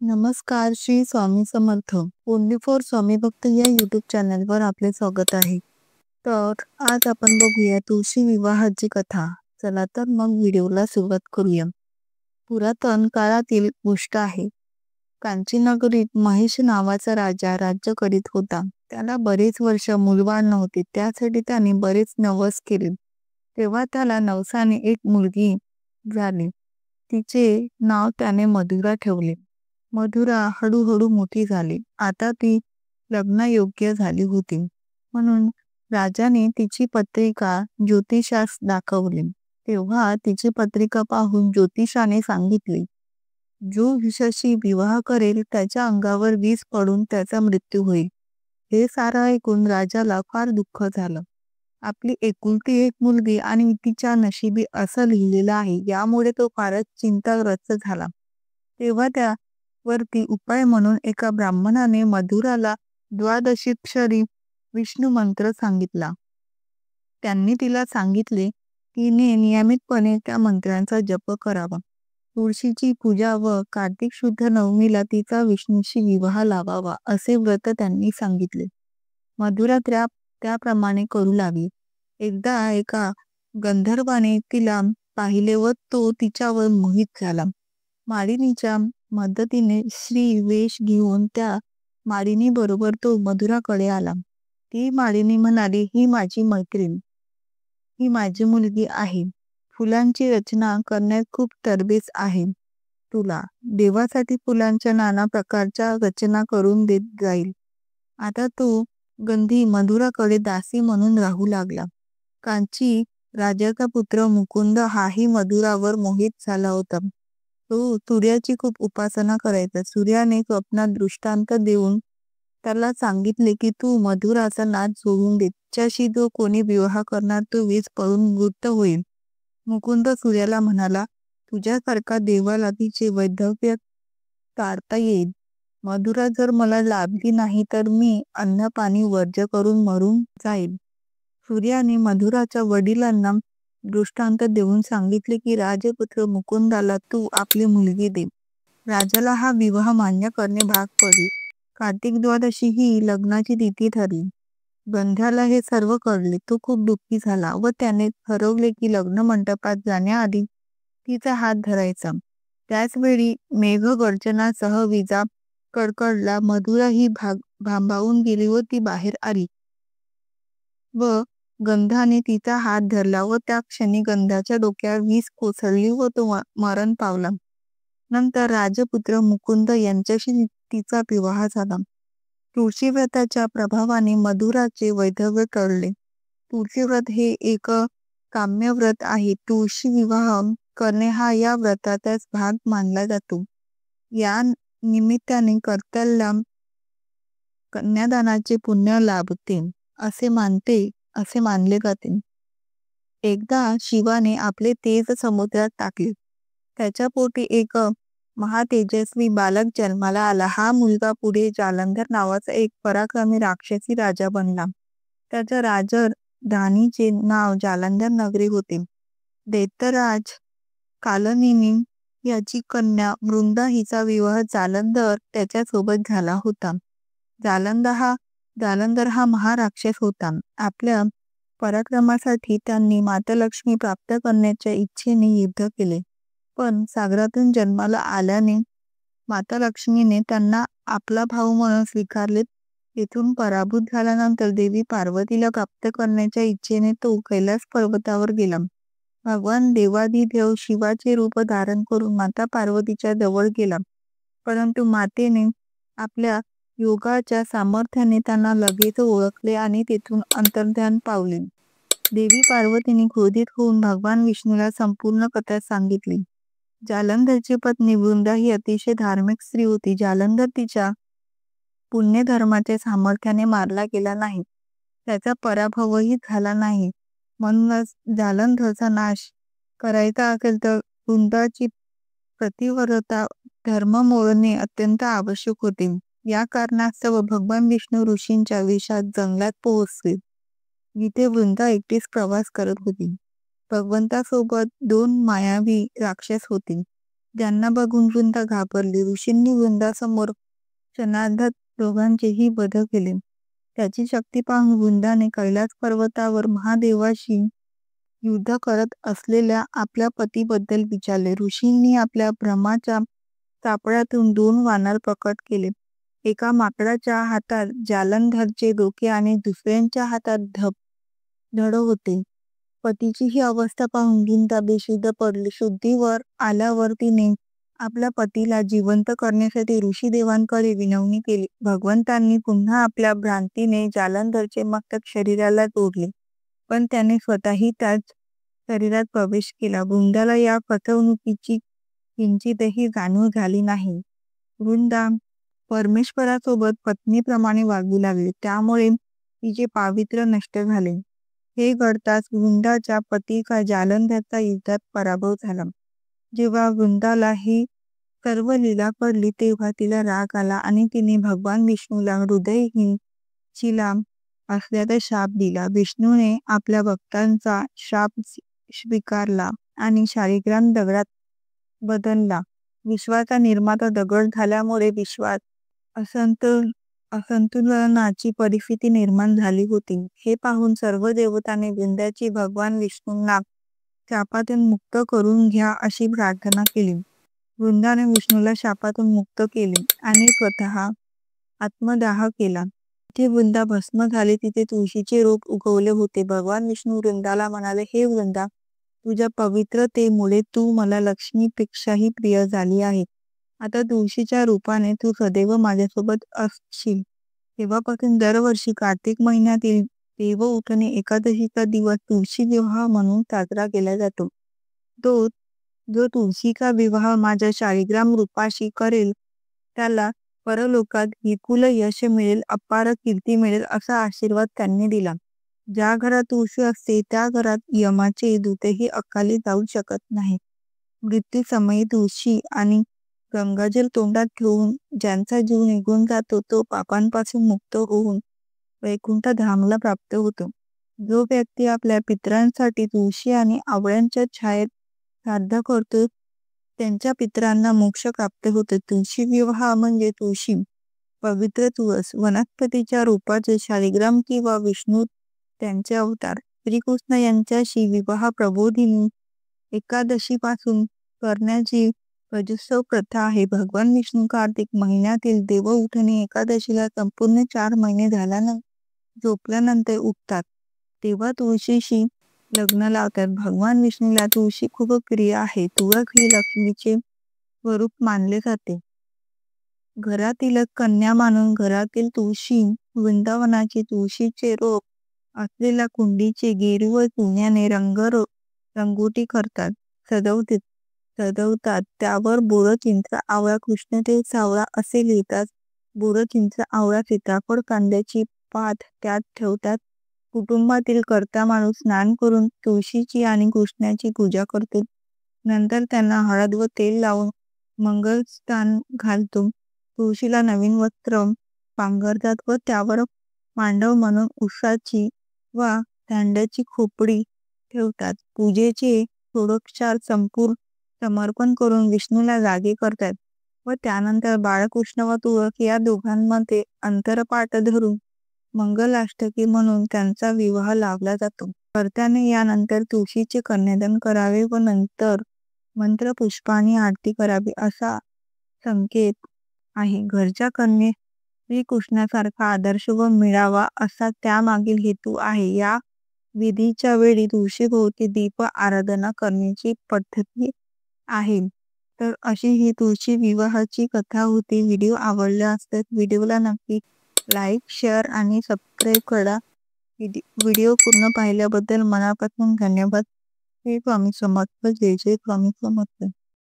नमस्कार, Shri Swami Samarth. Only for स्वामी भक्त या यूट्यूब चॅनलवर आपले स्वागत आहे. तर आज आपण बघूया तुळशी विवाहाची कथा. चला तर मग व्हिडिओला सुरुवात करूया. पुरातन काळातील गोष्ट आहे. कांची नगरीत महेश नावाचा राजा राज्य करीत होता. त्याला बरेच वर्ष मुलबाळ नव्हते. त्यासाठी त्याने बरेच नवस केले. तेव्हा त्याला नवसाने एक मुलगी झाली. तिचे नाव त्याने मधुरा ठेवले. मधुरा हळूहळू मोठी झाली. आता ती लग्नयोग्य झाली होती. म्हणून राजाने तिची पत्रिका ज्योतिषास दाखवली. तेव्हा तिची पत्रिका पाहून ज्योतिषाने सांगितले, जो विषाशी विवाह करेल त्याच्या अंगावर विष पडून त्याचा मृत्यू होईल. हे सारं ऐकून राजाला फार दुःख झालं. आपली एकुलती एक मुलगी आणि तिच्या नशिबी असं लिहिलेलं आहे, यामुळे तो फारच चिंताग्रस्त झाला. तेव्हा त्यावरती उपाय म्हणून एका ब्राह्मणाने मधुराला द्वादशीक्षरी विष्णू मंत्र सांगितला. त्यांनी तिला सांगितले, तिने नियमितपणे त्या मंत्रांचा जप करावा. तुळशीची पूजा व कार्तिक शुद्ध नवमीला तिचा विष्णूशी विवाह लावावा असे व्रत त्यांनी सांगितले. मधुरा त्याप्रमाणे करू लागली. एकदा एका गंधर्वाने तिला पाहिले व तो तिच्यावर मोहित झाला. माळिनीच्या मदतीने श्री वेश घेऊन त्या माळिनी बरोबर तो मधुराकडे आला. ती माळिनी म्हणाली, ही माझी मैत्रीण, ही माझी मुलगी आहे. फुलांची रचना करण्यात खूप तरबेज आहे. तुला देवासाठी फुलांच्या नाना प्रकारच्या रचना करून देत जाईल. आता तो गंधी मधुराकडे दासी म्हणून राहू लागला. कांची राजाचा पुत्र मुकुंद हाही मधुरावर मोहित झाला होता. तो सूर्याची खूप उपासना करायचा. सूर्याने स्वप्नात दृष्टांत देऊन त्याला सांगितले की तू मधुराचा नाद सोडून दे. तिच्याशी जो कोणी विवाह करणार तो वीज पडून मृत होईल. मुकुंद सूर्याला म्हणाला, तुझ्यासारखा देवाला तिचे वैधव्य काढता येईल. मधुरा जर मला लाभली नाही तर मी अन्न पाणी वर्ज्य करून मरून जाईल. सूर्याने मधुराच्या वडिलांना दृष्टांत देऊन सांगितले की राजपुत्र मुकुंदाला तू आपली मुलगी दे. राजाला हा विवाह मान्य करणे भाग पडले. कार्तिक द्वादशी ही लग्नाची तिथी ठरली. गंध्याला हे सर्व कळले. तो खूप दुःखी झाला व त्याने ठरवले की लग्न मंडपात जाण्याआधी तिचा हात धरायचा. त्याचवेळी मेघगर्जनासह विजा कडकडला. मधुरा ही भांबावून गेली व ती बाहेर आली व गंधाने तिचा हात धरला व त्या क्षणी गंधाच्या डोक्यावर वीज कोसळली व तो मरण पावला. नंतर राजपुत्र मुकुंद यांच्याशी तिचा विवाह झाला. तुळशी व्रताच्या प्रभावाने मधुराचे वैधव्य टळले. तुळशी व्रत हे एक काम्य व्रत आहे. तुळशी विवाह करणे हा या व्रताचाच भाग मानला जातो. या निमित्ताने कर्त्याला कन्यादानाचे पुण्य लाभते असे मानले जाते. एकदा शिवाने आपले तेज समुद्रात टाकले. त्याच्या पोटी एक महातेजस्वी बालक जन्माला आला. हा मुलगा पुढे जालंधर नावाचा एक पराक्रमी राक्षसी राजा बनला. त्याच्या राजधानीचे नाव जालंधर नगरी होते. दैत्यराज कालनेमी याची कन्या वृंदा हिचा विवाह जालंधर त्याच्यासोबत झाला होता. जालंधर हा महाराक्षस होता. आपल्या पराक्रमासाठी त्यांनी माता लक्ष्मी प्राप्त करण्याच्या इच्छेने युद्ध केले. पण सागरातून जन्माला आल्याने माता लक्ष्मीने त्यांना आपला भाऊ म्हणून स्वीकारले. तेथून पराभूत झाल्यानंतर देवी पार्वतीला प्राप्त करण्याच्या इच्छेने तो कैलास पर्वतावर गेला. भगवान देवाधिदेव शिवाचे रूप धारण करून माता पार्वतीच्या जवळ गेला. परंतु मातेने आपल्या योगाच्या सामर्थ्याने त्यांना लगेच ओळखले आणि तेथून अंतर्ध्यान पावले. देवी पार्वतीने क्रोधित होऊन भगवान विष्णूला संपूर्ण कथा सांगितली. जालंधरची पत्नी वृंदा ही अतिशय धार्मिक स्त्री होती. जालंधर तिच्या पुण्यधर्माच्या सामर्थ्याने मारला गेला नाही. त्याचा पराभवही झाला नाही. म्हणूनच जालंधरचा नाश करायचा असेल तर वृंदाची प्रतिव्रता धर्म मोडणे अत्यंत आवश्यक होते. या कारणास्तव भगवान विष्णू ऋषींच्या वेशात जंगलात पोहोचले. जिथे वृंदा एकटीच प्रवास करत होती. भगवंतासोबत 2 मायावी राक्षस होते. ज्यांना बघून वृंदा घाबरली. ऋषींनी वृंदासमोर क्षणार्धात दोघांचेही वध केले. त्याची शक्ती पाहून वृंदाने कैलास पर्वतावर महादेवाशी युद्ध करत असलेल्या आपल्या पतीबद्दल विचारले. ऋषींनी आपल्या भ्रमाच्या सापळ्यातून 2 वानर प्रकट केले. एका माकडाच्या हातात जालंधरचे डोके आणि दुसऱ्यांच्या हातात धड होते. पतीची ही अवस्था पाहून वृंदा बेशुद्ध पडली. शुद्धीवर आल्यावर तिने आपल्या पतीला जिवंत करण्यासाठी ऋषीदेवांकडे विनवणी केली. भगवंतांनी पुन्हा आपल्या भ्रांतीने जालंधरचे मस्तक शरीराला तोडले, पण त्याने स्वतःही त्याच शरीरात प्रवेश केला. वृंदाला या फसवणुकीची किंचितही जाणीव झाली नाही. वृंदा परमेश्वरासोबत पत्नीप्रमाणे वागू लागली, त्यामुळे तिचे पावित्र्य नष्ट झाले. हे घडताच वृंदाच्या पतीचा जालंधरचा युद्धात पराभव झाला. जेव्हा वृंदाला ही सर्व लीला कळली तेव्हा तिला राग आला आणि तिने भगवान विष्णूला हृदयहीन शिला असल्याचा शाप दिला. विष्णूने आपल्या भक्तांचा शाप स्वीकारला आणि शालिग्राम दगडात बदलला. विश्वाचा निर्माता दगड झाल्यामुळे विश्वात असंतुलनाची परिस्थिती निर्माण झाली होती. हे पाहून सर्व देवतांनी वृंदाची भगवान विष्णूंना शापातून मुक्त करून घ्या अशी प्रार्थना केली. वृंदाने विष्णूला शापातून मुक्त केले आणि स्वतः आत्मदाह केला. जिथे वृंदा भस्म झाली तिथे तुळशीचे रोप उगवले होते. भगवान विष्णू वृंदाला म्हणाले, हे वृंदा, तुझ्या पवित्रतेमुळे तू मला लक्ष्मीपेक्षाही प्रिय झाली आहे. आता तुळशीच्या रूपाने तू सदैव माझ्यासोबत असशील. तेव्हापासून दरवर्षी कार्तिक महिन्यातील देव उठणे एकादशीचा दिवस तुळशी विवाह म्हणून साजरा केला जातो. जो तुळशीचा विवाह माझ्या शालिग्राम रूपाशी करेल त्याला परलोकात विपुल यश मिळेल, अपार कीर्ती मिळेल असा आशीर्वाद त्यांनी दिला. ज्या घरात तुळशी असते त्या घरात यमाचे दूतही अकाली जाऊ शकत नाही. मृत्यूसमयी तुळशी आणि गंगाजल तोंडात घेऊन ज्यांचा जीव निघून जातो तो पापांपासून मुक्त होऊन वैकुंठ धामला प्राप्त होतो. जो व्यक्ती आपल्या पितरांसाठी तुळशी आणि आवळ्यांच्या छायेत श्राद्ध करतो त्यांच्या पितरांना मोक्ष प्राप्त होतो. तुळशी विवाह म्हणजे तुळशी, पवित्र तुळस, वनस्पतीच्या रूपाचे शालिग्राम किंवा विष्णू त्यांचे अवतार. श्रीकृष्ण यांच्याशी विवाह प्रबोधिनी एकादशीपासून करण्याची रजस्व प्रथा आहे. भगवान विष्णू कार्तिक महिन्यातील देव उठणे एकादशीला संपूर्ण 4 महिने झोपल्यानंतर उठतात तेव्हा तुळशीशी लग्न लावतात. भगवान विष्णूला तुळशी खूप प्रिय आहे. तुळस ही लक्ष्मीचे स्वरूप मानले जाते. घरातील कन्या मानून घरातील तुळशी वृंदावनाची तुळशीचे रोप असलेल्या कुंडीचे गेरू व चुन्याने रंगोटी करतात, सजवतात. त्यावर बोर, चिंच, आवळा, कृष्णतेल, सावळा असे लिहितात. बोर, चिंच, आवळा, सीताफळ, कांद्याची पात त्यात ठेवतात. कुटुंबातील कर्ता माणूस स्नान करून तुळशीची आणि कृष्णाची पूजा करतो. नंतर त्यांना हळद व तेल लावून मंगलस्नान घालतो. तुळशीला नवीन वस्त्र पांघरतात व त्यावर मांडव म्हणून उसाची वा धांड्याची खोपडी ठेवतात. पूजेचे षोडोपचार समर्पण करून विष्णूला जागे करतात व त्यानंतर बाळकृष्ण व तुळस या दोघांमध्ये अंतरपाठ धरून मंगलाष्टकी म्हणून त्यांचा विवाह लावला जातो. कर्त्याने यानंतर तुळशीचे कन्यादान करावे व नंतर मंत्र पुष्पाने आरती करावी असा संकेत आहे. घरच्या कन्येस श्रीकृष्णासारखा आदर्श व मिळावा असा त्यामागील हेतू आहे. या विधीच्या वेळी तुळशीभोवती दीप आराधना करण्याची पद्धती आहे. तर अशी ही तुळशी विवाहाची कथा होती. व्हिडिओ आवडला असल्यास व्हिडिओला नक्की लाईक, शेअर आणि सबस्क्राईब करा. व्हिडिओ पूर्ण पाहिल्याबद्दल मनापासून धन्यवाद. श्री स्वामी समर्थ. जय जय स्वामी समर्थ.